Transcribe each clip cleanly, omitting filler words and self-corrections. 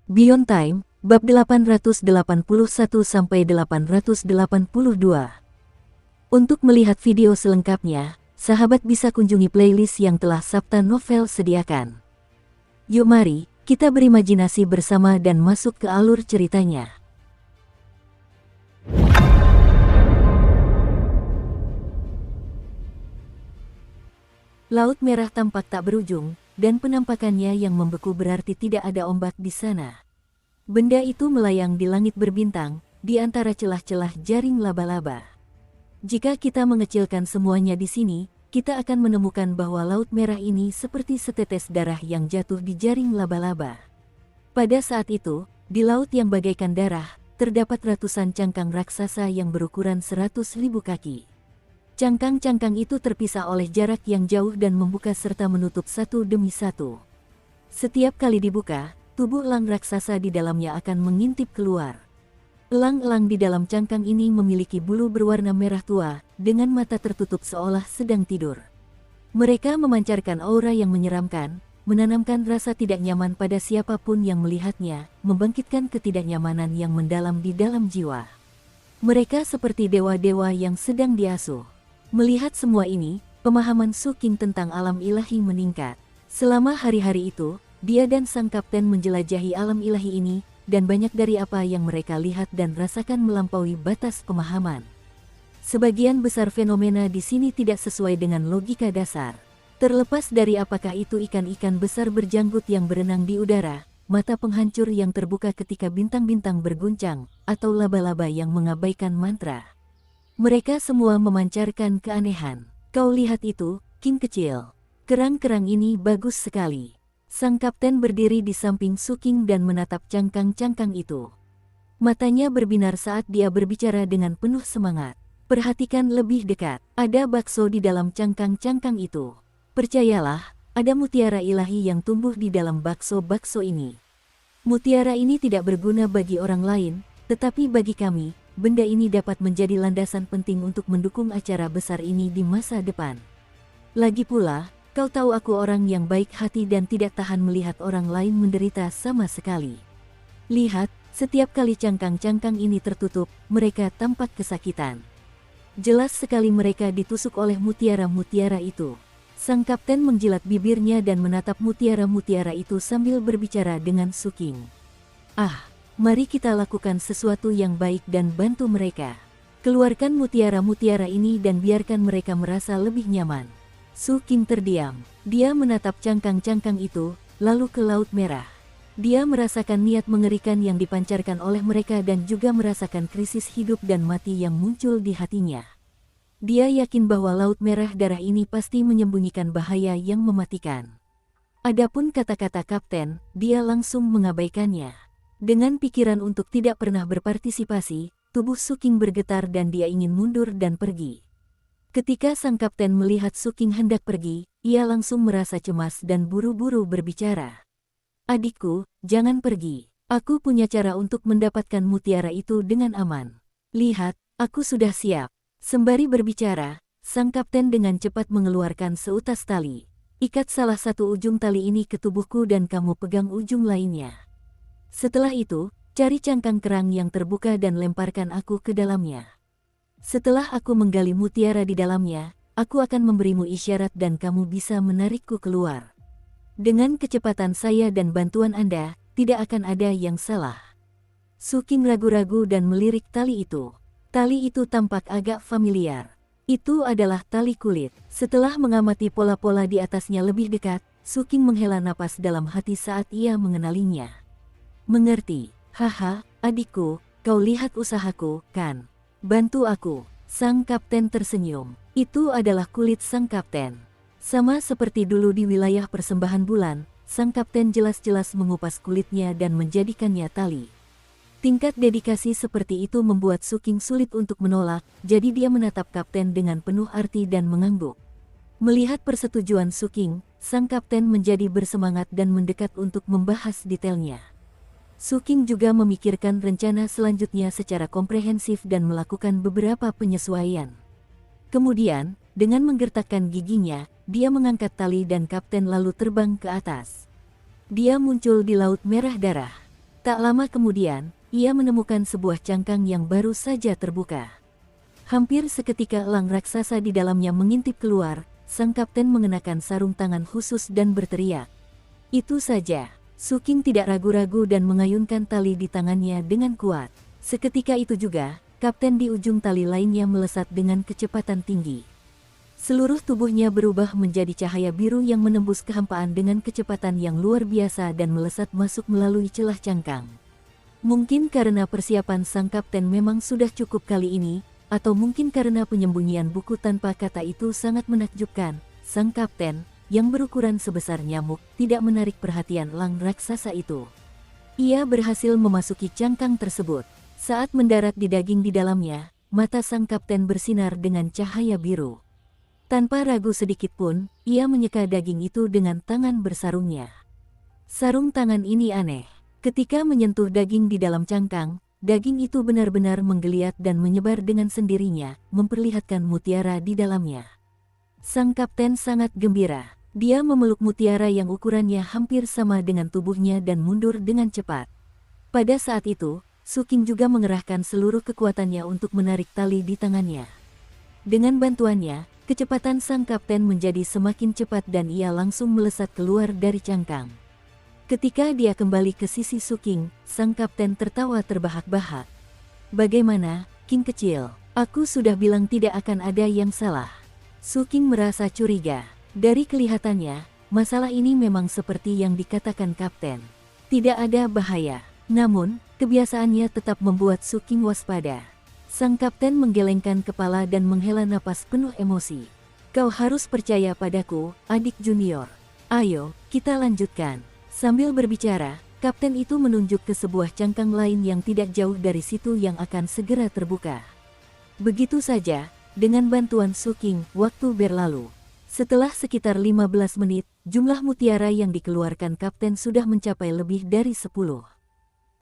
Beyond Time, bab 881-882. Untuk melihat video selengkapnya, sahabat bisa kunjungi playlist yang telah Sabta Novel sediakan. Yuk mari, kita berimajinasi bersama dan masuk ke alur ceritanya. Laut Merah tampak tak berujung, dan penampakannya yang membeku berarti tidak ada ombak di sana. Benda itu melayang di langit berbintang, di antara celah-celah jaring laba-laba. Jika kita mengecilkan semuanya di sini, kita akan menemukan bahwa Laut Merah ini seperti setetes darah yang jatuh di jaring laba-laba. Pada saat itu, di laut yang bagaikan darah, terdapat ratusan cangkang raksasa yang berukuran 100.000 kaki. Cangkang-cangkang itu terpisah oleh jarak yang jauh dan membuka serta menutup satu demi satu. Setiap kali dibuka, tubuh elang raksasa di dalamnya akan mengintip keluar. Elang-elang di dalam cangkang ini memiliki bulu berwarna merah tua, dengan mata tertutup seolah sedang tidur. Mereka memancarkan aura yang menyeramkan, menanamkan rasa tidak nyaman pada siapapun yang melihatnya, membangkitkan ketidaknyamanan yang mendalam di dalam jiwa. Mereka seperti dewa-dewa yang sedang diasuh. Melihat semua ini, pemahaman Su King tentang alam ilahi meningkat. Selama hari-hari itu, dia dan sang kapten menjelajahi alam ilahi ini, dan banyak dari apa yang mereka lihat dan rasakan melampaui batas pemahaman. Sebagian besar fenomena di sini tidak sesuai dengan logika dasar. Terlepas dari apakah itu ikan-ikan besar berjanggut yang berenang di udara, mata penghancur yang terbuka ketika bintang-bintang berguncang, atau laba-laba yang mengabaikan mantra. Mereka semua memancarkan keanehan. Kau lihat itu, King kecil. Kerang-kerang ini bagus sekali. Sang kapten berdiri di samping Su King dan menatap cangkang-cangkang itu. Matanya berbinar saat dia berbicara dengan penuh semangat. Perhatikan lebih dekat, ada bakso di dalam cangkang-cangkang itu. Percayalah, ada mutiara ilahi yang tumbuh di dalam bakso-bakso ini. Mutiara ini tidak berguna bagi orang lain, tetapi bagi kami, benda ini dapat menjadi landasan penting untuk mendukung acara besar ini di masa depan. Lagi pula, kau tahu aku orang yang baik hati dan tidak tahan melihat orang lain menderita sama sekali. Lihat, setiap kali cangkang-cangkang ini tertutup, mereka tampak kesakitan. Jelas sekali mereka ditusuk oleh mutiara-mutiara itu. Sang kapten menjilat bibirnya dan menatap mutiara-mutiara itu sambil berbicara dengan Su King. Mari kita lakukan sesuatu yang baik dan bantu mereka. Keluarkan mutiara-mutiara ini dan biarkan mereka merasa lebih nyaman. Su King terdiam. Dia menatap cangkang-cangkang itu, lalu ke Laut Merah. Dia merasakan niat mengerikan yang dipancarkan oleh mereka dan juga merasakan krisis hidup dan mati yang muncul di hatinya. Dia yakin bahwa Laut Merah darah ini pasti menyembunyikan bahaya yang mematikan. Adapun kata-kata kapten, dia langsung mengabaikannya. Dengan pikiran untuk tidak pernah berpartisipasi, tubuh Su King bergetar dan dia ingin mundur dan pergi. Ketika sang kapten melihat Su King hendak pergi, ia langsung merasa cemas dan buru-buru berbicara. Adikku, jangan pergi. Aku punya cara untuk mendapatkan mutiara itu dengan aman. Lihat, aku sudah siap. Sembari berbicara, sang kapten dengan cepat mengeluarkan seutas tali. Ikat salah satu ujung tali ini ke tubuhku dan kamu pegang ujung lainnya. Setelah itu, cari cangkang kerang yang terbuka dan lemparkan aku ke dalamnya. Setelah aku menggali mutiara di dalamnya, aku akan memberimu isyarat dan kamu bisa menarikku keluar. Dengan kecepatan saya dan bantuan Anda, tidak akan ada yang salah. Su King ragu-ragu dan melirik tali itu. Tali itu tampak agak familiar. Itu adalah tali kulit. Setelah mengamati pola-pola di atasnya lebih dekat, Su King menghela napas dalam hati saat ia mengenalinya. Mengerti, haha, adikku, kau lihat usahaku, kan? Bantu aku. Sang kapten tersenyum. Itu adalah kulit sang kapten. Sama seperti dulu di wilayah persembahan bulan, sang kapten jelas-jelas mengupas kulitnya dan menjadikannya tali. Tingkat dedikasi seperti itu membuat Su King sulit untuk menolak, jadi dia menatap kapten dengan penuh arti dan mengangguk. Melihat persetujuan Su King, sang kapten menjadi bersemangat dan mendekat untuk membahas detailnya. Su King juga memikirkan rencana selanjutnya secara komprehensif dan melakukan beberapa penyesuaian. Kemudian, dengan menggertakkan giginya, dia mengangkat tali dan kapten lalu terbang ke atas. Dia muncul di Laut Merah darah. Tak lama kemudian, ia menemukan sebuah cangkang yang baru saja terbuka. Hampir seketika elang raksasa di dalamnya mengintip keluar, sang kapten mengenakan sarung tangan khusus dan berteriak. Itu saja, Su King tidak ragu-ragu dan mengayunkan tali di tangannya dengan kuat. Seketika itu juga, kapten di ujung tali lainnya melesat dengan kecepatan tinggi. Seluruh tubuhnya berubah menjadi cahaya biru yang menembus kehampaan dengan kecepatan yang luar biasa dan melesat masuk melalui celah cangkang. Mungkin karena persiapan sang kapten memang sudah cukup kali ini, atau mungkin karena penyembunyian buku tanpa kata itu sangat menakjubkan, sang kapten, yang berukuran sebesar nyamuk, tidak menarik perhatian elang raksasa itu. Ia berhasil memasuki cangkang tersebut. Saat mendarat di daging di dalamnya, mata sang kapten bersinar dengan cahaya biru. Tanpa ragu sedikit pun, ia menyeka daging itu dengan tangan bersarungnya. Sarung tangan ini aneh. Ketika menyentuh daging di dalam cangkang, daging itu benar-benar menggeliat dan menyebar dengan sendirinya, memperlihatkan mutiara di dalamnya. Sang kapten sangat gembira. Dia memeluk mutiara yang ukurannya hampir sama dengan tubuhnya dan mundur dengan cepat. Pada saat itu, Su King juga mengerahkan seluruh kekuatannya untuk menarik tali di tangannya. Dengan bantuannya, kecepatan sang kapten menjadi semakin cepat dan ia langsung melesat keluar dari cangkang. Ketika dia kembali ke sisi Su King, sang kapten tertawa terbahak-bahak. Bagaimana, King kecil? Aku sudah bilang tidak akan ada yang salah. Su King merasa curiga. Dari kelihatannya, masalah ini memang seperti yang dikatakan kapten. Tidak ada bahaya. Namun, kebiasaannya tetap membuat Su King waspada. Sang kapten menggelengkan kepala dan menghela napas penuh emosi. Kau harus percaya padaku, adik junior. Ayo, kita lanjutkan. Sambil berbicara, kapten itu menunjuk ke sebuah cangkang lain yang tidak jauh dari situ yang akan segera terbuka. Begitu saja, dengan bantuan Su King, waktu berlalu. Setelah sekitar 15 menit, jumlah mutiara yang dikeluarkan kapten sudah mencapai lebih dari 10.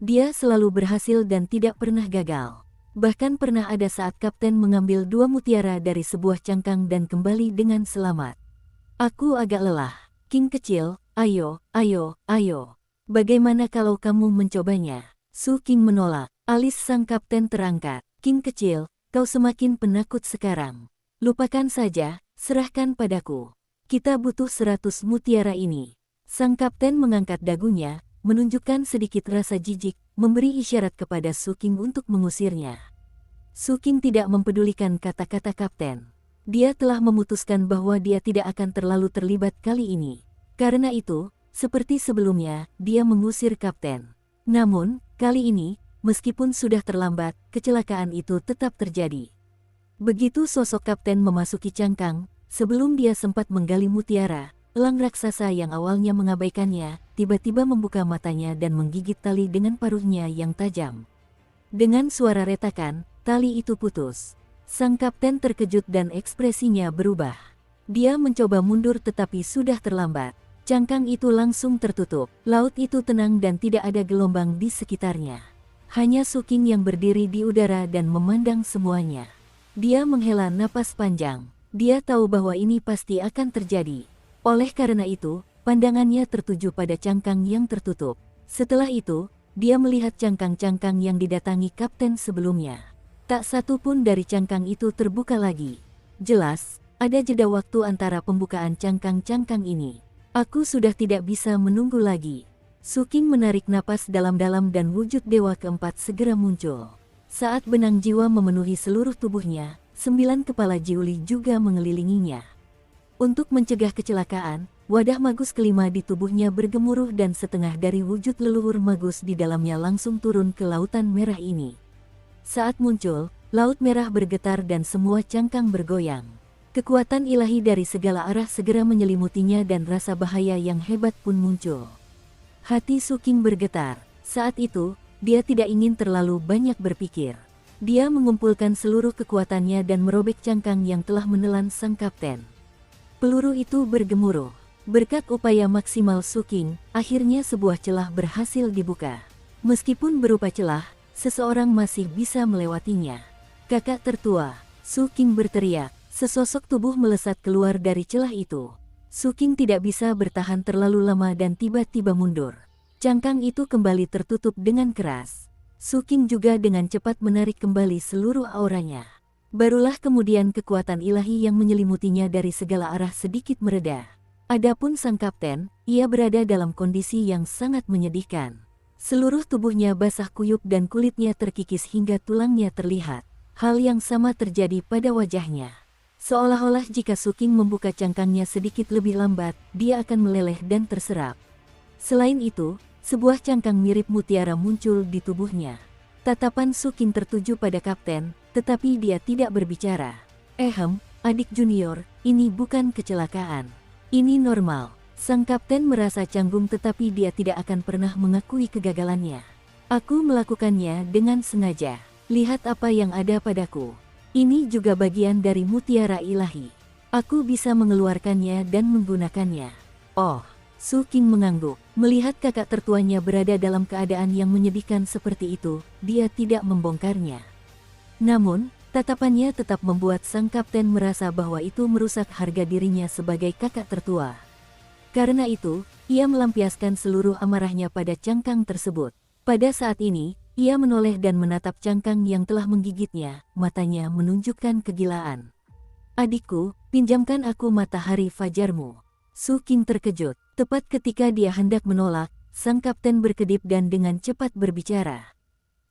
Dia selalu berhasil dan tidak pernah gagal. Bahkan pernah ada saat kapten mengambil 2 mutiara dari sebuah cangkang dan kembali dengan selamat. Aku agak lelah. King kecil, ayo, ayo, ayo. Bagaimana kalau kamu mencobanya? Su King menolak. Alis sang kapten terangkat. King kecil, kau semakin penakut sekarang. Lupakan saja, serahkan padaku. Kita butuh 100 mutiara ini. Sang kapten mengangkat dagunya, menunjukkan sedikit rasa jijik, memberi isyarat kepada Su King untuk mengusirnya. Su King tidak mempedulikan kata-kata kapten. Dia telah memutuskan bahwa dia tidak akan terlalu terlibat kali ini. Karena itu, seperti sebelumnya, dia mengusir kapten. Namun, kali ini, meskipun sudah terlambat, kecelakaan itu tetap terjadi. Begitu sosok kapten memasuki cangkang, sebelum dia sempat menggali mutiara, elang raksasa yang awalnya mengabaikannya, tiba-tiba membuka matanya dan menggigit tali dengan paruhnya yang tajam. Dengan suara retakan, tali itu putus. Sang kapten terkejut dan ekspresinya berubah. Dia mencoba mundur tetapi sudah terlambat. Cangkang itu langsung tertutup. Laut itu tenang dan tidak ada gelombang di sekitarnya. Hanya Su King yang berdiri di udara dan memandang semuanya. Dia menghela napas panjang. Dia tahu bahwa ini pasti akan terjadi. Oleh karena itu, pandangannya tertuju pada cangkang yang tertutup. Setelah itu, dia melihat cangkang-cangkang yang didatangi kapten sebelumnya. Tak satu pun dari cangkang itu terbuka lagi. Jelas, ada jeda waktu antara pembukaan cangkang-cangkang ini. Aku sudah tidak bisa menunggu lagi. Su King menarik napas dalam-dalam dan wujud dewa keempat segera muncul. Saat benang jiwa memenuhi seluruh tubuhnya, 9 kepala Jiuli juga mengelilinginya. Untuk mencegah kecelakaan, wadah magus kelima di tubuhnya bergemuruh dan setengah dari wujud leluhur magus di dalamnya langsung turun ke lautan merah ini. Saat muncul, laut merah bergetar dan semua cangkang bergoyang. Kekuatan ilahi dari segala arah segera menyelimutinya dan rasa bahaya yang hebat pun muncul. Hati Su King bergetar. Saat itu, dia tidak ingin terlalu banyak berpikir. Dia mengumpulkan seluruh kekuatannya dan merobek cangkang yang telah menelan sang kapten. Peluru itu bergemuruh. Berkat upaya maksimal Su King, akhirnya sebuah celah berhasil dibuka. Meskipun berupa celah, seseorang masih bisa melewatinya. Kakak tertua, Su King berteriak. Sesosok tubuh melesat keluar dari celah itu. Su King tidak bisa bertahan terlalu lama dan tiba-tiba mundur. Cangkang itu kembali tertutup dengan keras. Su King juga dengan cepat menarik kembali seluruh auranya. Barulah kemudian kekuatan ilahi yang menyelimutinya dari segala arah sedikit mereda. Adapun sang kapten, ia berada dalam kondisi yang sangat menyedihkan. Seluruh tubuhnya basah kuyup dan kulitnya terkikis hingga tulangnya terlihat. Hal yang sama terjadi pada wajahnya. Seolah-olah jika Su King membuka cangkangnya sedikit lebih lambat, dia akan meleleh dan terserap. Selain itu, sebuah cangkang mirip mutiara muncul di tubuhnya. Tatapan Su King tertuju pada kapten, tetapi dia tidak berbicara. Adik junior, ini bukan kecelakaan. Ini normal. Sang kapten merasa canggung tetapi dia tidak akan pernah mengakui kegagalannya. Aku melakukannya dengan sengaja. Lihat apa yang ada padaku. Ini juga bagian dari mutiara ilahi. Aku bisa mengeluarkannya dan menggunakannya. Oh, Su King mengangguk. Melihat kakak tertuanya berada dalam keadaan yang menyedihkan seperti itu, dia tidak membongkarnya. Namun, tatapannya tetap membuat sang kapten merasa bahwa itu merusak harga dirinya sebagai kakak tertua. Karena itu, ia melampiaskan seluruh amarahnya pada cangkang tersebut. Pada saat ini, ia menoleh dan menatap cangkang yang telah menggigitnya, matanya menunjukkan kegilaan. Adikku, pinjamkan aku matahari fajarmu. Su King terkejut. Tepat ketika dia hendak menolak, sang kapten berkedip dan dengan cepat berbicara.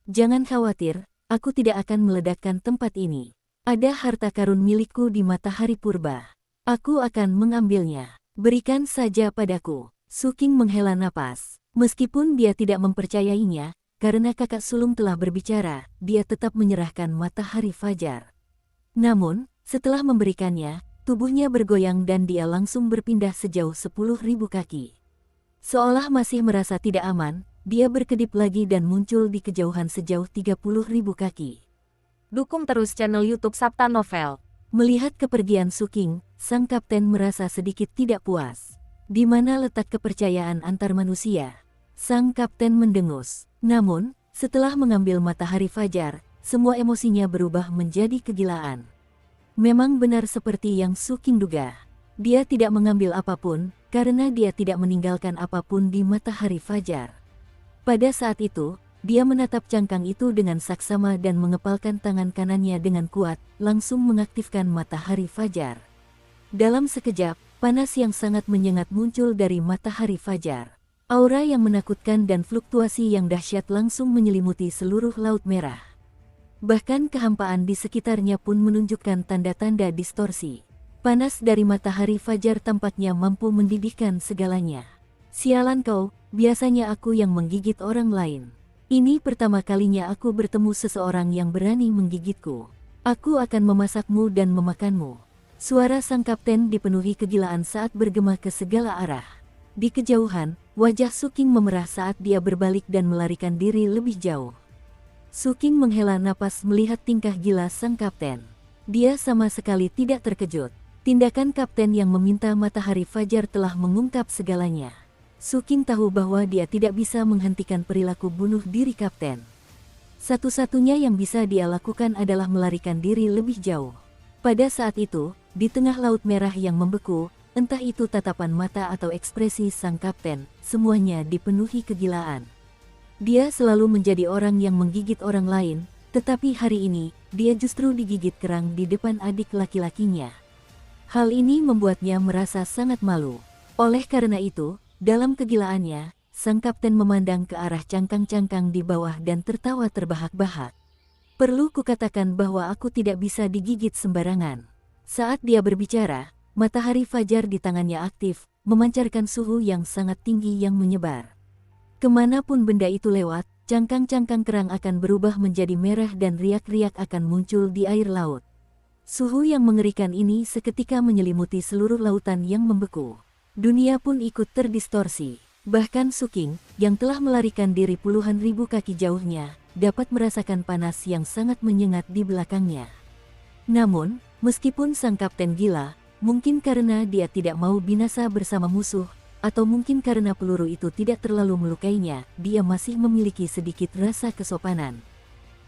Jangan khawatir, aku tidak akan meledakkan tempat ini. Ada harta karun milikku di matahari purba. Aku akan mengambilnya. Berikan saja padaku. Su King menghela napas. Meskipun dia tidak mempercayainya, karena kakak sulung telah berbicara, dia tetap menyerahkan matahari fajar. Namun, setelah memberikannya, tubuhnya bergoyang dan dia langsung berpindah sejauh 10.000 kaki. Seolah masih merasa tidak aman, dia berkedip lagi dan muncul di kejauhan sejauh 30.000 kaki. Dukung terus channel YouTube Sabta Novel. Melihat kepergian Su King, sang kapten merasa sedikit tidak puas. Di mana letak kepercayaan antar manusia? Sang kapten mendengus. Namun, setelah mengambil matahari fajar, semua emosinya berubah menjadi kegilaan. Memang benar seperti yang Su King duga. Dia tidak mengambil apapun, karena dia tidak meninggalkan apapun di matahari fajar. Pada saat itu, dia menatap cangkang itu dengan saksama dan mengepalkan tangan kanannya dengan kuat, langsung mengaktifkan matahari fajar. Dalam sekejap, panas yang sangat menyengat muncul dari matahari fajar. Aura yang menakutkan dan fluktuasi yang dahsyat langsung menyelimuti seluruh Laut Merah. Bahkan kehampaan di sekitarnya pun menunjukkan tanda-tanda distorsi. Panas dari matahari fajar tampaknya mampu mendidihkan segalanya. Sialan kau, biasanya aku yang menggigit orang lain. Ini pertama kalinya aku bertemu seseorang yang berani menggigitku. Aku akan memasakmu dan memakanmu. Suara sang kapten dipenuhi kegilaan saat bergema ke segala arah. Di kejauhan, wajah Su King memerah saat dia berbalik dan melarikan diri lebih jauh. Su King menghela napas melihat tingkah gila sang kapten. Dia sama sekali tidak terkejut. Tindakan kapten yang meminta matahari fajar telah mengungkap segalanya. Su King tahu bahwa dia tidak bisa menghentikan perilaku bunuh diri kapten. Satu-satunya yang bisa dia lakukan adalah melarikan diri lebih jauh. Pada saat itu, di tengah Laut Merah yang membeku, entah itu tatapan mata atau ekspresi sang kapten, semuanya dipenuhi kegilaan. Dia selalu menjadi orang yang menggigit orang lain, tetapi hari ini, dia justru digigit kerang di depan adik laki-lakinya. Hal ini membuatnya merasa sangat malu. Oleh karena itu, dalam kegilaannya, sang kapten memandang ke arah cangkang-cangkang di bawah dan tertawa terbahak-bahak. Perlu kukatakan bahwa aku tidak bisa digigit sembarangan. Saat dia berbicara, matahari fajar di tangannya aktif, memancarkan suhu yang sangat tinggi yang menyebar. Kemanapun benda itu lewat, cangkang-cangkang kerang akan berubah menjadi merah dan riak-riak akan muncul di air laut. Suhu yang mengerikan ini seketika menyelimuti seluruh lautan yang membeku. Dunia pun ikut terdistorsi. Bahkan Su King, yang telah melarikan diri puluhan ribu kaki jauhnya, dapat merasakan panas yang sangat menyengat di belakangnya. Namun, meskipun sang kapten gila, mungkin karena dia tidak mau binasa bersama musuh, atau mungkin karena peluru itu tidak terlalu melukainya, dia masih memiliki sedikit rasa kesopanan.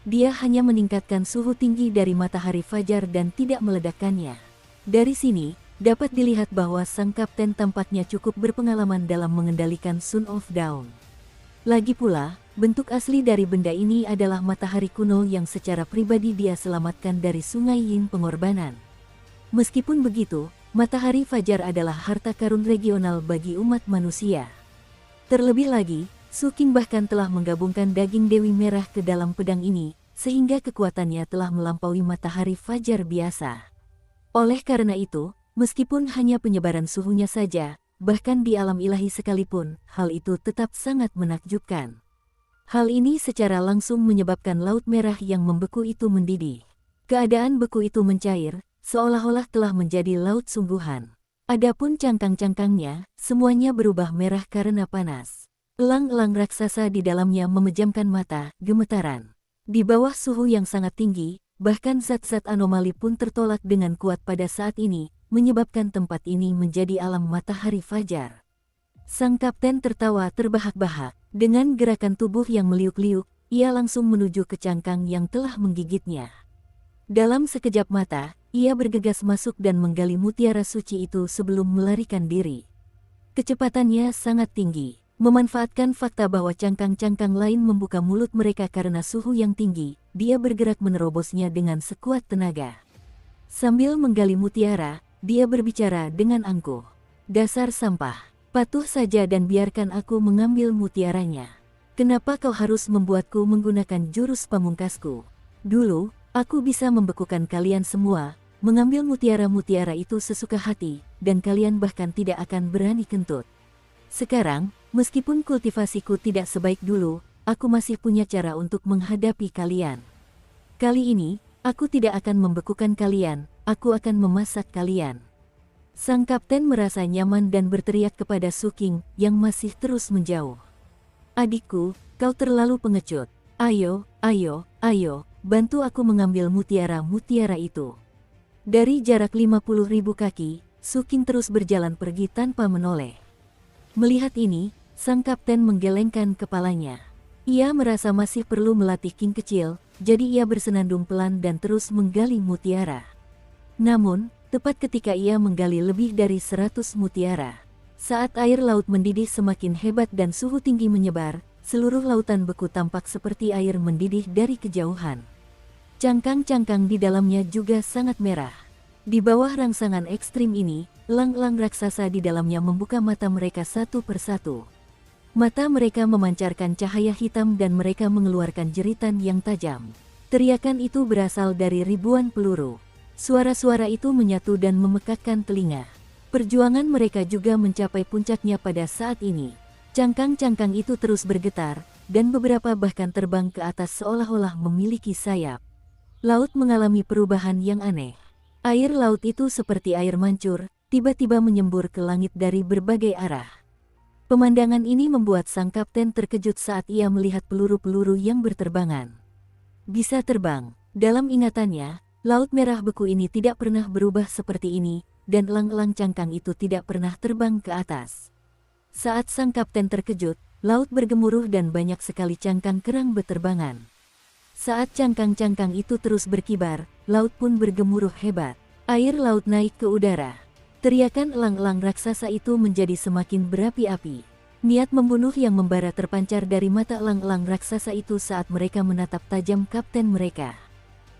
Dia hanya meningkatkan suhu tinggi dari matahari fajar dan tidak meledakkannya. Dari sini, dapat dilihat bahwa sang kapten tampaknya cukup berpengalaman dalam mengendalikan Sun of Dawn. Lagi pula, bentuk asli dari benda ini adalah matahari kuno yang secara pribadi dia selamatkan dari Sungai Yin pengorbanan. Meskipun begitu, matahari fajar adalah harta karun regional bagi umat manusia. Terlebih lagi, Su King bahkan telah menggabungkan daging Dewi Merah ke dalam pedang ini, sehingga kekuatannya telah melampaui matahari fajar biasa. Oleh karena itu, meskipun hanya penyebaran suhunya saja, bahkan di alam ilahi sekalipun, hal itu tetap sangat menakjubkan. Hal ini secara langsung menyebabkan Laut Merah yang membeku itu mendidih. Keadaan beku itu mencair, seolah-olah telah menjadi laut sungguhan. Adapun cangkang-cangkangnya, semuanya berubah merah karena panas. Elang-elang raksasa di dalamnya memejamkan mata, gemetaran. Di bawah suhu yang sangat tinggi, bahkan zat-zat anomali pun tertolak dengan kuat pada saat ini, menyebabkan tempat ini menjadi alam matahari fajar. Sang kapten tertawa terbahak-bahak. Dengan gerakan tubuh yang meliuk-liuk, ia langsung menuju ke cangkang yang telah menggigitnya. Dalam sekejap mata, ia bergegas masuk dan menggali mutiara suci itu sebelum melarikan diri. Kecepatannya sangat tinggi. Memanfaatkan fakta bahwa cangkang-cangkang lain membuka mulut mereka karena suhu yang tinggi, dia bergerak menerobosnya dengan sekuat tenaga. Sambil menggali mutiara, dia berbicara dengan angkuh. Dasar sampah, patuh saja dan biarkan aku mengambil mutiaranya. Kenapa kau harus membuatku menggunakan jurus pamungkasku? Dulu, aku bisa membekukan kalian semua, mengambil mutiara-mutiara itu sesuka hati, dan kalian bahkan tidak akan berani kentut. Sekarang, meskipun kultivasiku tidak sebaik dulu, aku masih punya cara untuk menghadapi kalian. Kali ini, aku tidak akan membekukan kalian, aku akan memasak kalian. Sang kapten merasa nyaman dan berteriak kepada Su King yang masih terus menjauh. Adikku, kau terlalu pengecut. Ayo, ayo, ayo, bantu aku mengambil mutiara-mutiara itu. Dari jarak 50.000 kaki, Su King terus berjalan pergi tanpa menoleh. Melihat ini, sang kapten menggelengkan kepalanya. Ia merasa masih perlu melatih King kecil, jadi ia bersenandung pelan dan terus menggali mutiara. Namun, tepat ketika ia menggali lebih dari 100 mutiara, saat air laut mendidih semakin hebat dan suhu tinggi menyebar, seluruh lautan beku tampak seperti air mendidih dari kejauhan. Cangkang-cangkang di dalamnya juga sangat merah. Di bawah rangsangan ekstrim ini, elang-elang raksasa di dalamnya membuka mata mereka satu persatu. Mata mereka memancarkan cahaya hitam dan mereka mengeluarkan jeritan yang tajam. Teriakan itu berasal dari ribuan peluru. Suara-suara itu menyatu dan memekakkan telinga. Perjuangan mereka juga mencapai puncaknya pada saat ini. Cangkang-cangkang itu terus bergetar, dan beberapa bahkan terbang ke atas seolah-olah memiliki sayap. Laut mengalami perubahan yang aneh. Air laut itu seperti air mancur, tiba-tiba menyembur ke langit dari berbagai arah. Pemandangan ini membuat sang kapten terkejut saat ia melihat peluru-peluru yang berterbangan. Bisa terbang. Dalam ingatannya, Laut Merah beku ini tidak pernah berubah seperti ini, dan elang-elang cangkang itu tidak pernah terbang ke atas. Saat sang kapten terkejut, laut bergemuruh dan banyak sekali cangkang kerang beterbangan. Saat cangkang-cangkang itu terus berkibar, laut pun bergemuruh hebat. Air laut naik ke udara. Teriakan elang-elang raksasa itu menjadi semakin berapi-api. Niat membunuh yang membara terpancar dari mata elang-elang raksasa itu saat mereka menatap tajam kapten mereka.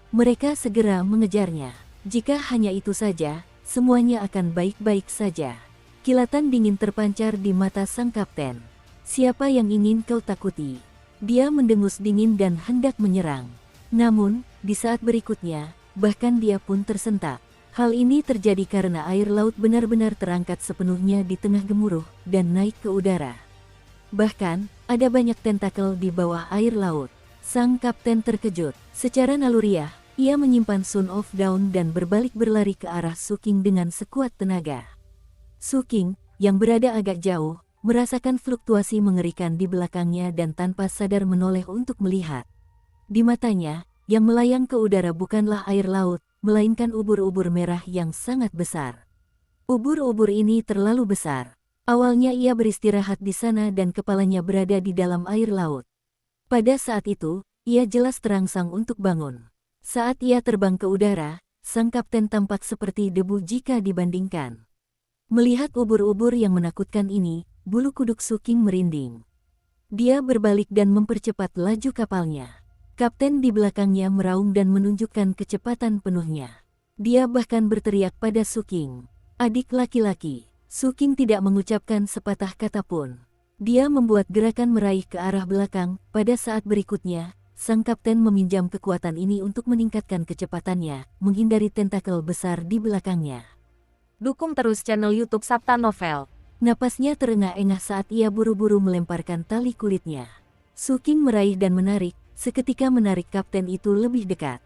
Mereka segera mengejarnya. Jika hanya itu saja, semuanya akan baik-baik saja. Kilatan dingin terpancar di mata sang kapten. Siapa yang ingin kau takuti? Dia mendengus dingin dan hendak menyerang. Namun, di saat berikutnya, bahkan dia pun tersentak. Hal ini terjadi karena air laut benar-benar terangkat sepenuhnya di tengah gemuruh dan naik ke udara. Bahkan, ada banyak tentakel di bawah air laut. Sang kapten terkejut. Secara naluriah, ia menyimpan Sun of Dawn dan berbalik berlari ke arah Su King dengan sekuat tenaga. Su King, yang berada agak jauh, merasakan fluktuasi mengerikan di belakangnya dan tanpa sadar menoleh untuk melihat. Di matanya, yang melayang ke udara bukanlah air laut, melainkan ubur-ubur merah yang sangat besar. Ubur-ubur ini terlalu besar. Awalnya ia beristirahat di sana dan kepalanya berada di dalam air laut. Pada saat itu, ia jelas terangsang untuk bangun. Saat ia terbang ke udara, sang kapten tampak seperti debu jika dibandingkan. Melihat ubur-ubur yang menakutkan ini, bulu kuduk Su King merinding. Dia berbalik dan mempercepat laju kapalnya. Kapten di belakangnya meraung dan menunjukkan kecepatan penuhnya. Dia bahkan berteriak pada Suking, "Adik laki-laki." Suking tidak mengucapkan sepatah kata pun. Dia membuat gerakan meraih ke arah belakang. Pada saat berikutnya, sang kapten meminjam kekuatan ini untuk meningkatkan kecepatannya, menghindari tentakel besar di belakangnya. Dukung terus channel YouTube Sabta Novel. Napasnya terengah-engah saat ia buru-buru melemparkan tali kulitnya. Suking meraih dan menarik, seketika menarik kapten itu lebih dekat.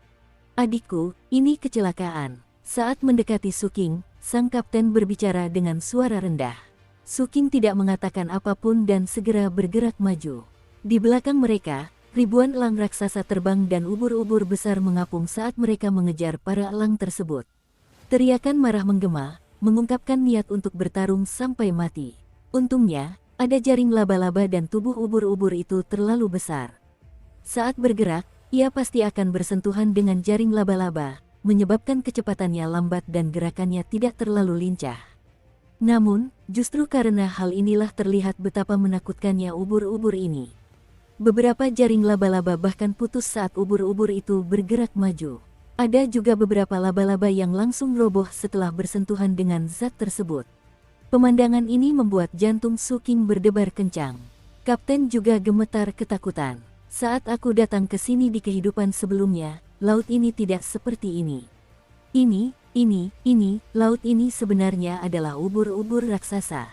"Adikku, ini kecelakaan." Saat mendekati Suking, sang kapten berbicara dengan suara rendah. Suking tidak mengatakan apapun dan segera bergerak maju. Di belakang mereka, ribuan elang raksasa terbang dan ubur-ubur besar mengapung saat mereka mengejar para elang tersebut. Teriakan marah menggema, mengungkapkan niat untuk bertarung sampai mati. Untungnya, ada jaring laba-laba dan tubuh ubur-ubur itu terlalu besar. Saat bergerak, ia pasti akan bersentuhan dengan jaring laba-laba, menyebabkan kecepatannya lambat dan gerakannya tidak terlalu lincah. Namun, justru karena hal inilah terlihat betapa menakutkannya ubur-ubur ini. Beberapa jaring laba-laba bahkan putus saat ubur-ubur itu bergerak maju. Ada juga beberapa laba-laba yang langsung roboh setelah bersentuhan dengan zat tersebut. Pemandangan ini membuat jantung Suking berdebar kencang. Kapten juga gemetar ketakutan. "Saat aku datang ke sini di kehidupan sebelumnya, laut ini tidak seperti ini. Laut ini sebenarnya adalah ubur-ubur raksasa."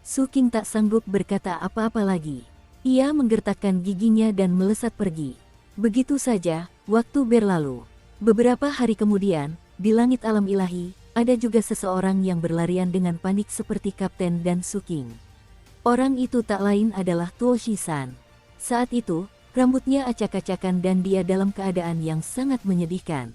Suking tak sanggup berkata apa-apa lagi. Ia menggertakkan giginya dan melesat pergi. Begitu saja, waktu berlalu. Beberapa hari kemudian, di langit alam ilahi, ada juga seseorang yang berlarian dengan panik seperti Kapten dan Suking. Orang itu tak lain adalah Tuoshi-san. Saat itu, rambutnya acak-acakan dan dia dalam keadaan yang sangat menyedihkan.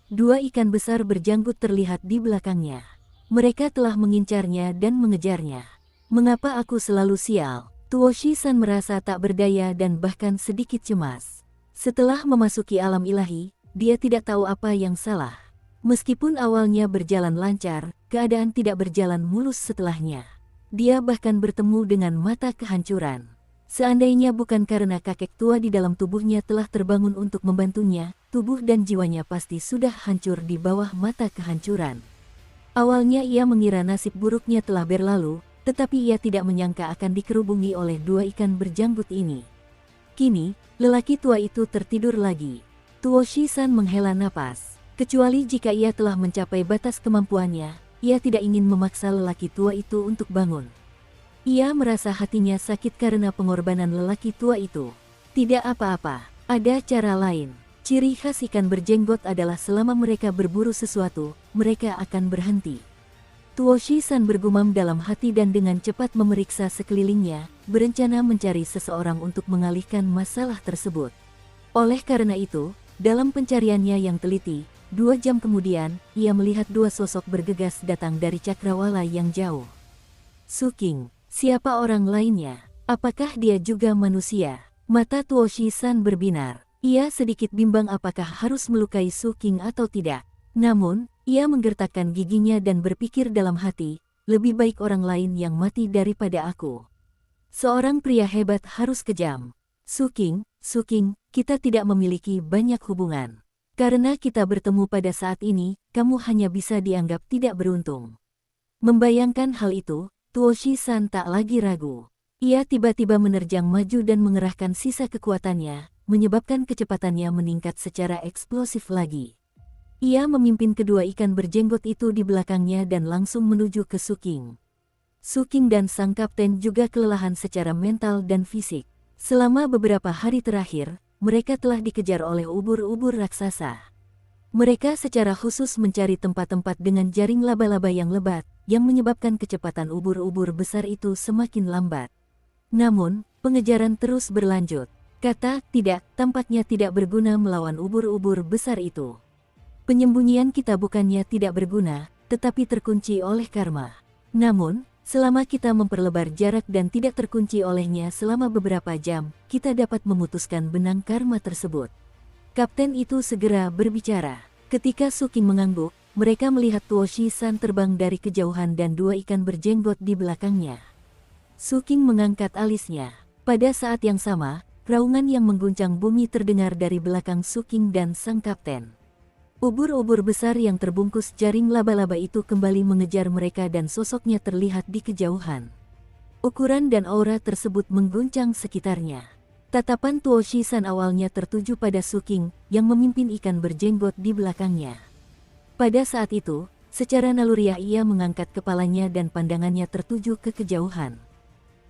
Dua ikan besar berjanggut terlihat di belakangnya. Mereka telah mengincarnya dan mengejarnya. "Mengapa aku selalu sial?" Tuoshi-san merasa tak berdaya dan bahkan sedikit cemas. Setelah memasuki alam ilahi, dia tidak tahu apa yang salah. Meskipun awalnya berjalan lancar, keadaan tidak berjalan mulus setelahnya. Dia bahkan bertemu dengan mata kehancuran. Seandainya bukan karena kakek tua di dalam tubuhnya telah terbangun untuk membantunya, tubuh dan jiwanya pasti sudah hancur di bawah mata kehancuran. Awalnya ia mengira nasib buruknya telah berlalu, tetapi ia tidak menyangka akan dikerubungi oleh dua ikan berjanggut ini. Kini, lelaki tua itu tertidur lagi. Tuoshi-san menghela napas. Kecuali jika ia telah mencapai batas kemampuannya, ia tidak ingin memaksa lelaki tua itu untuk bangun. Ia merasa hatinya sakit karena pengorbanan lelaki tua itu. Tidak apa-apa, ada cara lain. Ciri khas ikan berjenggot adalah selama mereka berburu sesuatu, mereka akan berhenti. Tuoshi-san bergumam dalam hati dan dengan cepat memeriksa sekelilingnya, berencana mencari seseorang untuk mengalihkan masalah tersebut. Oleh karena itu, dalam pencariannya yang teliti, 2 jam kemudian, ia melihat dua sosok bergegas datang dari cakrawala yang jauh. Suking, siapa orang lainnya? Apakah dia juga manusia? Mata Tuoshi-san berbinar. Ia sedikit bimbang apakah harus melukai Suking atau tidak. Namun, ia menggertakkan giginya dan berpikir dalam hati, lebih baik orang lain yang mati daripada aku. Seorang pria hebat harus kejam. Suking, kita tidak memiliki banyak hubungan. Karena kita bertemu pada saat ini, kamu hanya bisa dianggap tidak beruntung. Membayangkan hal itu, Tuoshi-san tak lagi ragu. Ia tiba-tiba menerjang maju dan mengerahkan sisa kekuatannya, menyebabkan kecepatannya meningkat secara eksplosif lagi. Ia memimpin kedua ikan berjenggot itu di belakangnya dan langsung menuju ke Suking. Suking dan sang kapten juga kelelahan secara mental dan fisik. Selama beberapa hari terakhir, mereka telah dikejar oleh ubur-ubur raksasa. Mereka secara khusus mencari tempat-tempat dengan jaring laba-laba yang lebat, yang menyebabkan kecepatan ubur-ubur besar itu semakin lambat. Namun, pengejaran terus berlanjut. Kata, tidak, tampaknya tidak berguna melawan ubur-ubur besar itu. Penyembunyian kita bukannya tidak berguna, tetapi terkunci oleh karma. Namun, selama kita memperlebar jarak dan tidak terkunci olehnya selama beberapa jam, kita dapat memutuskan benang karma tersebut. Kapten itu segera berbicara. Ketika Suking mengangguk, mereka melihat Tuoshi-san terbang dari kejauhan dan dua ikan berjenggot di belakangnya. Suking mengangkat alisnya. Pada saat yang sama, raungan yang mengguncang bumi terdengar dari belakang Suking dan sang kapten. Ubur-ubur besar yang terbungkus jaring laba-laba itu kembali mengejar mereka dan sosoknya terlihat di kejauhan. Ukuran dan aura tersebut mengguncang sekitarnya. Tatapan Tuo Shisan awalnya tertuju pada Suking yang memimpin ikan berjenggot di belakangnya. Pada saat itu, secara naluriah ia mengangkat kepalanya dan pandangannya tertuju ke kejauhan.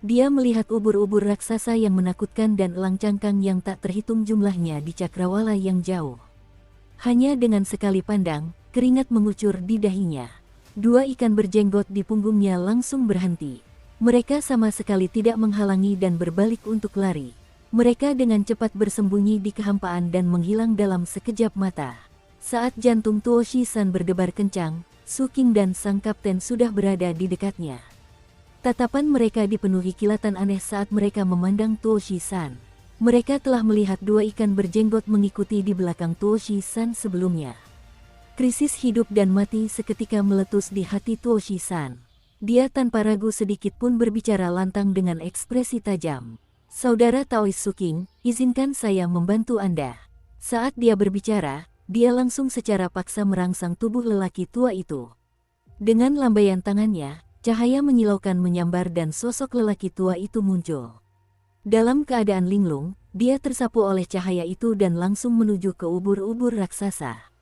Dia melihat ubur-ubur raksasa yang menakutkan dan elang cangkang yang tak terhitung jumlahnya di cakrawala yang jauh. Hanya dengan sekali pandang, keringat mengucur di dahinya. Dua ikan berjenggot di punggungnya langsung berhenti. Mereka sama sekali tidak menghalangi dan berbalik untuk lari. Mereka dengan cepat bersembunyi di kehampaan dan menghilang dalam sekejap mata. Saat jantung Tuo Shisan berdebar kencang, Suking dan sang kapten sudah berada di dekatnya. Tatapan mereka dipenuhi kilatan aneh saat mereka memandang Tuo Shisan. Mereka telah melihat dua ikan berjenggot mengikuti di belakang Tuo Shisan sebelumnya. Krisis hidup dan mati seketika meletus di hati Tuo Shisan. Dia tanpa ragu sedikit pun berbicara lantang dengan ekspresi tajam. "Saudara Taois Suking, izinkan saya membantu Anda." Saat dia berbicara, dia langsung secara paksa merangsang tubuh lelaki tua itu. Dengan lambaian tangannya, cahaya menyilaukan menyambar dan sosok lelaki tua itu muncul. Dalam keadaan linglung, dia tersapu oleh cahaya itu dan langsung menuju ke ubur-ubur raksasa.